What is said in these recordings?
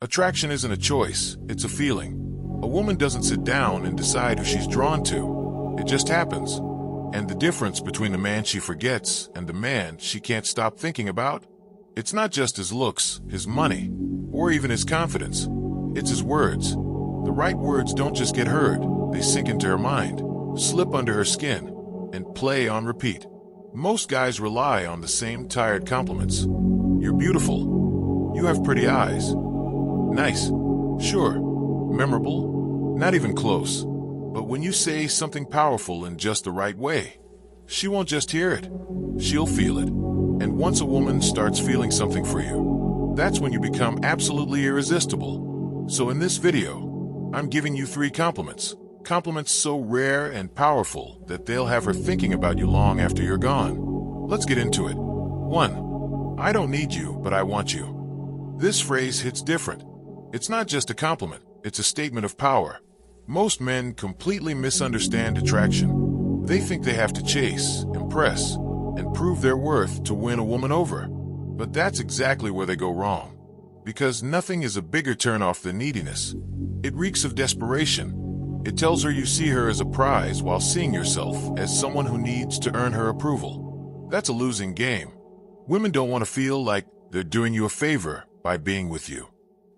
Attraction isn't a choice, it's a feeling. A woman doesn't sit down and decide who she's drawn to. It just happens. And the difference between the man she forgets and the man she can't stop thinking about? It's not just his looks, his money, or even his confidence. It's his words. The right words don't just get heard, they sink into her mind, slip under her skin, and play on repeat. Most guys rely on the same tired compliments. You're beautiful. You have pretty eyes. Nice. Sure. Memorable. Not even close. But when you say something powerful in just the right way, she won't just hear it. She'll feel it. And once a woman starts feeling something for you, that's when you become absolutely irresistible. So in this video, I'm giving you 3 compliments. Compliments so rare and powerful that they'll have her thinking about you long after you're gone. Let's get into it. 1. I don't need you, but I want you. This phrase hits different. It's not just a compliment, it's a statement of power. Most men completely misunderstand attraction. They think they have to chase, impress, and prove their worth to win a woman over. But that's exactly where they go wrong. Because nothing is a bigger turnoff than neediness. It reeks of desperation. It tells her you see her as a prize while seeing yourself as someone who needs to earn her approval. That's a losing game. Women don't want to feel like they're doing you a favor by being with you.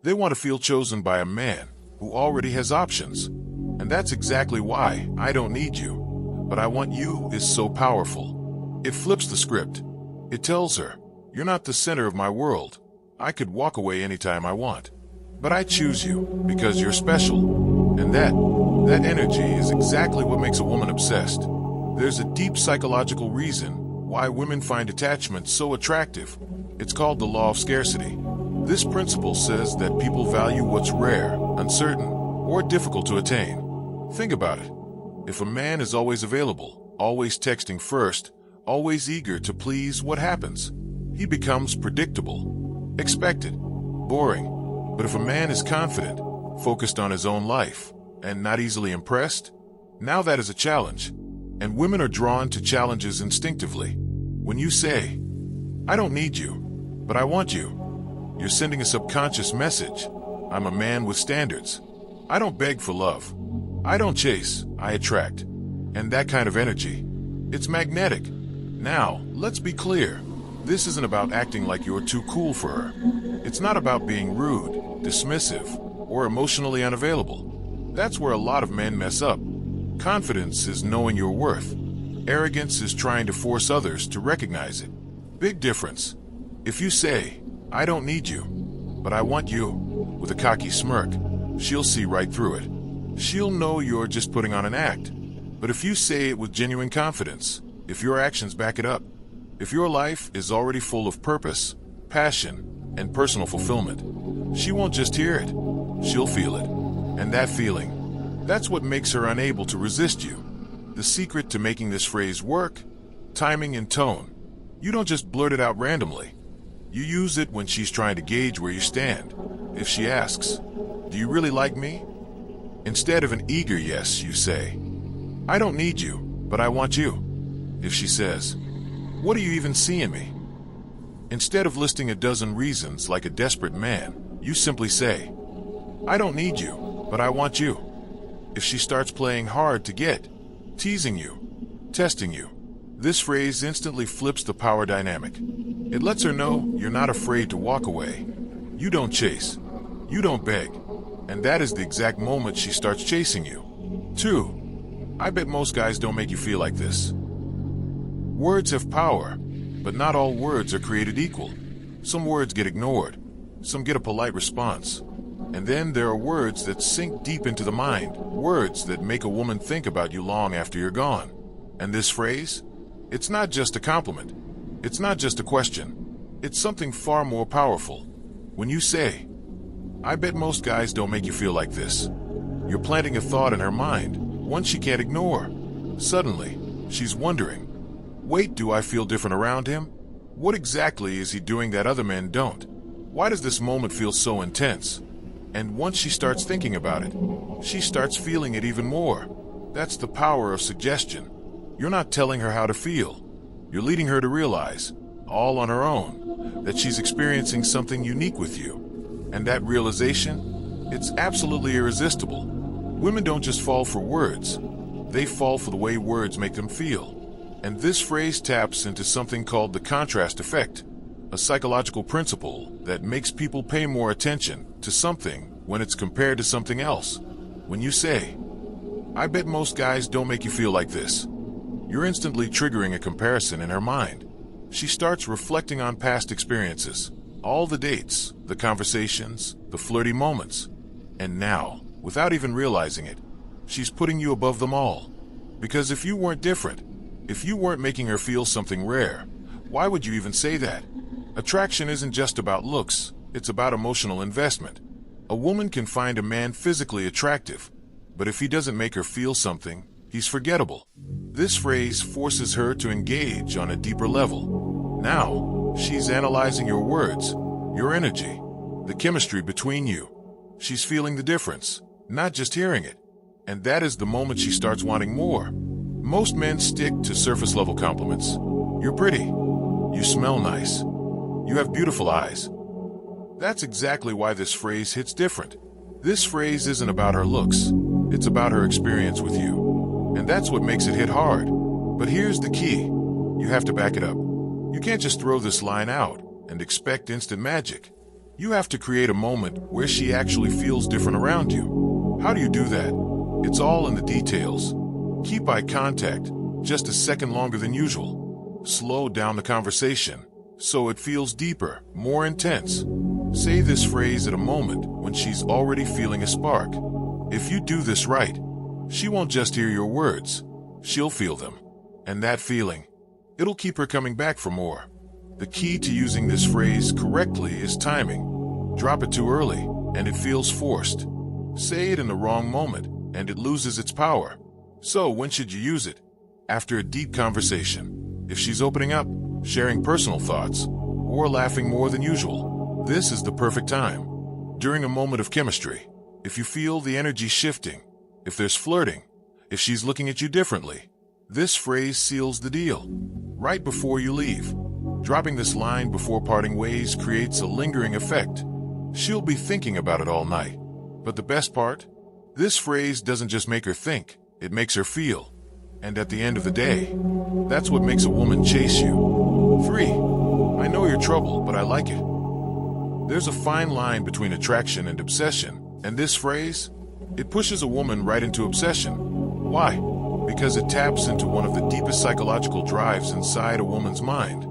They want to feel chosen by a man who already has options. And that's exactly why I don't need you, but I want you is so powerful. It flips the script. It tells her, you're not the center of my world. I could walk away anytime I want. But I choose you because you're special. And that energy is exactly what makes a woman obsessed. There's a deep psychological reason why women find attachment so attractive. It's called the law of scarcity. This principle says that people value what's rare, uncertain, or difficult to attain. Think about it. If a man is always available, always texting first, always eager to please, what happens? He becomes predictable, expected, boring. But if a man is confident, focused on his own life, and not easily impressed, now that is a challenge. And women are drawn to challenges instinctively. When you say, I don't need you, but I want you, you're sending a subconscious message. I'm a man with standards. I don't beg for love. I don't chase, I attract. And that kind of energy, it's magnetic. Now, let's be clear. This isn't about acting like you're too cool for her. It's not about being rude, dismissive, or emotionally unavailable. That's where a lot of men mess up. Confidence is knowing your worth. Arrogance is trying to force others to recognize it. Big difference. If you say, I don't need you, but I want you, with a cocky smirk, she'll see right through it. She'll know you're just putting on an act. But if you say it with genuine confidence, if your actions back it up, if your life is already full of purpose, passion, and personal fulfillment, she won't just hear it, she'll feel it. And that feeling, that's what makes her unable to resist you. The secret to making this phrase work? Timing and tone. You don't just blurt it out randomly. You use it when she's trying to gauge where you stand. If she asks, do you really like me? Instead of an eager yes, you say, I don't need you, but I want you. If she says, what do you even see in me? Instead of listing a dozen reasons like a desperate man, you simply say, I don't need you, but I want you. If she starts playing hard to get, teasing you, testing you, this phrase instantly flips the power dynamic. It lets her know you're not afraid to walk away. You don't chase. You don't beg. And that is the exact moment she starts chasing you. 2. I bet most guys don't make you feel like this. Words have power, but not all words are created equal. Some words get ignored. Some get a polite response. And then there are words that sink deep into the mind, words that make a woman think about you long after you're gone. And this phrase? It's not just a compliment. It's not just a question. It's something far more powerful. When you say, I bet most guys don't make you feel like this, you're planting a thought in her mind, one she can't ignore. Suddenly, she's wondering, wait, do I feel different around him? What exactly is he doing that other men don't? Why does this moment feel so intense? And once she starts thinking about it, she starts feeling it even more. That's the power of suggestion. You're not telling her how to feel. You're leading her to realize, all on her own, that she's experiencing something unique with you. And that realization, it's absolutely irresistible. Women don't just fall for words, they fall for the way words make them feel. And this phrase taps into something called the contrast effect, a psychological principle that makes people pay more attention to something when it's compared to something else. When you say, "I bet most guys don't make you feel like this," you're instantly triggering a comparison in her mind. She starts reflecting on past experiences, all the dates, the conversations, the flirty moments. And now, without even realizing it, she's putting you above them all. Because if you weren't different, if you weren't making her feel something rare, why would you even say that? Attraction isn't just about looks, it's about emotional investment. A woman can find a man physically attractive, but if he doesn't make her feel something, he's forgettable. This phrase forces her to engage on a deeper level. Now, she's analyzing your words, your energy, the chemistry between you. She's feeling the difference, not just hearing it. And that is the moment she starts wanting more. Most men stick to surface-level compliments. You're pretty. You smell nice. You have beautiful eyes. That's exactly why this phrase hits different. This phrase isn't about her looks. It's about her experience with you. And that's what makes it hit hard. But here's the key. You have to back it up. You can't just throw this line out and expect instant magic. You have to create a moment where she actually feels different around you. How do you do that? It's all in the details. Keep eye contact just a second longer than usual. Slow down the conversation so it feels deeper, more intense. Say this phrase at a moment when she's already feeling a spark. If you do this right, she won't just hear your words, she'll feel them. And that feeling, it'll keep her coming back for more. The key to using this phrase correctly is timing. Drop it too early, and it feels forced. Say it in the wrong moment, and it loses its power. So when should you use it? After a deep conversation. If she's opening up, sharing personal thoughts, or laughing more than usual, this is the perfect time. During a moment of chemistry, if you feel the energy shifting, if there's flirting, if she's looking at you differently, this phrase seals the deal. Right before you leave, dropping this line before parting ways creates a lingering effect. She'll be thinking about it all night. But the best part? This phrase doesn't just make her think, it makes her feel. And at the end of the day, that's what makes a woman chase you. 3. I know you're trouble, but I like it. There's a fine line between attraction and obsession, and this phrase, it pushes a woman right into obsession. Why? Because it taps into one of the deepest psychological drives inside a woman's mind,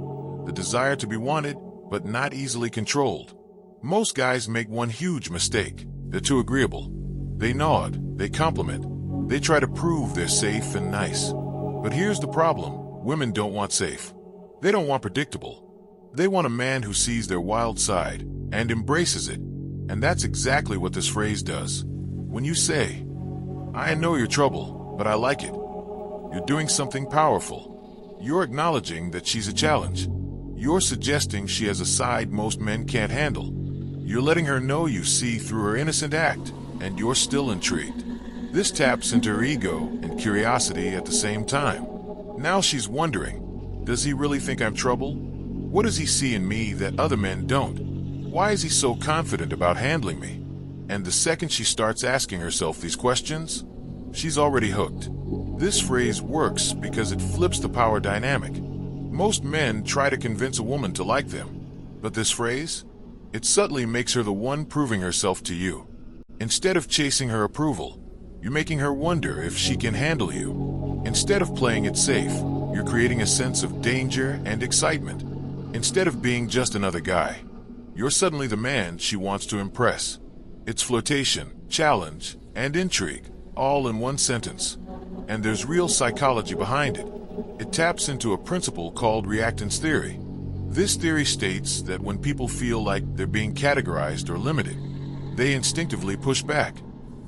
the desire to be wanted, but not easily controlled. Most guys make one huge mistake. They're too agreeable. They nod, they compliment, they try to prove they're safe and nice. But here's the problem. Women don't want safe. They don't want predictable. They want a man who sees their wild side and embraces it. And that's exactly what this phrase does. When you say, "I know you're trouble, but I like it," you're doing something powerful. You're acknowledging that she's a challenge. You're suggesting she has a side most men can't handle. You're letting her know you see through her innocent act, and you're still intrigued. This taps into her ego and curiosity at the same time. Now she's wondering, does he really think I'm trouble? What does he see in me that other men don't? Why is he so confident about handling me? And the second she starts asking herself these questions, she's already hooked. This phrase works because it flips the power dynamic. Most men try to convince a woman to like them, but this phrase, it subtly makes her the one proving herself to you. Instead of chasing her approval, you're making her wonder if she can handle you. Instead of playing it safe, you're creating a sense of danger and excitement. Instead of being just another guy, you're suddenly the man she wants to impress. It's flirtation, challenge, and intrigue, all in one sentence. And there's real psychology behind it. It taps into a principle called reactance theory. This theory states that when people feel like they're being categorized or limited, they instinctively push back.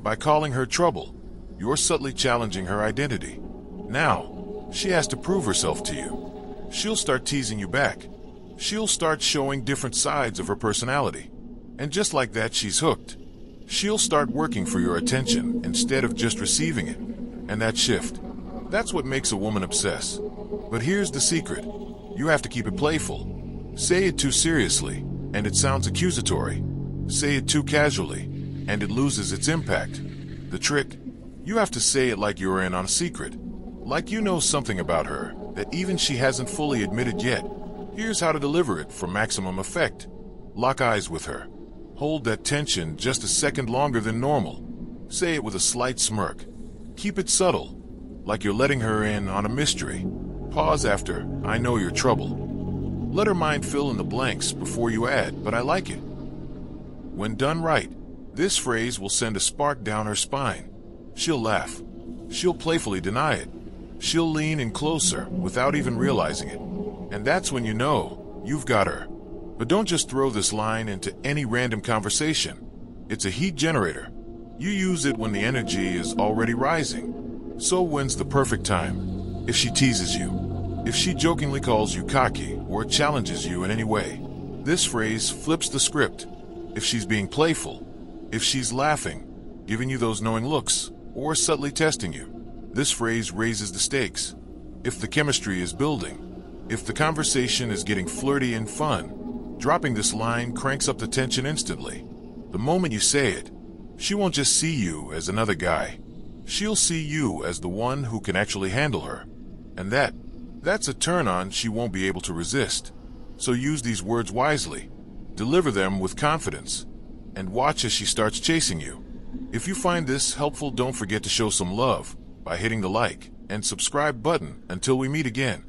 By calling her trouble, you're subtly challenging her identity. Now, she has to prove herself to you. She'll start teasing you back. She'll start showing different sides of her personality. And just like that, she's hooked. She'll start working for your attention instead of just receiving it. And that shift, that's what makes a woman obsess. But here's the secret. You have to keep it playful. Say it too seriously, and it sounds accusatory. Say it too casually, and it loses its impact. The trick? You have to say it like you're in on a secret. Like you know something about her that even she hasn't fully admitted yet. Here's how to deliver it for maximum effect. Lock eyes with her. Hold that tension just a second longer than normal. Say it with a slight smirk. Keep it subtle, like you're letting her in on a mystery. Pause after, "I know your trouble." Let her mind fill in the blanks before you add, "but I like it." When done right, this phrase will send a spark down her spine. She'll laugh. She'll playfully deny it. She'll lean in closer without even realizing it. And that's when you know you've got her. But don't just throw this line into any random conversation. It's a heat generator. You use it when the energy is already rising. So when's the perfect time? If she teases you. If she jokingly calls you cocky or challenges you in any way. This phrase flips the script. If she's being playful. If she's laughing, giving you those knowing looks, or subtly testing you. This phrase raises the stakes. If the chemistry is building. If the conversation is getting flirty and fun. Dropping this line cranks up the tension instantly. The moment you say it, she won't just see you as another guy. She'll see you as the one who can actually handle her. And that's a turn-on she won't be able to resist. So use these words wisely. Deliver them with confidence. And watch as she starts chasing you. If you find this helpful, don't forget to show some love by hitting the like and subscribe button until we meet again.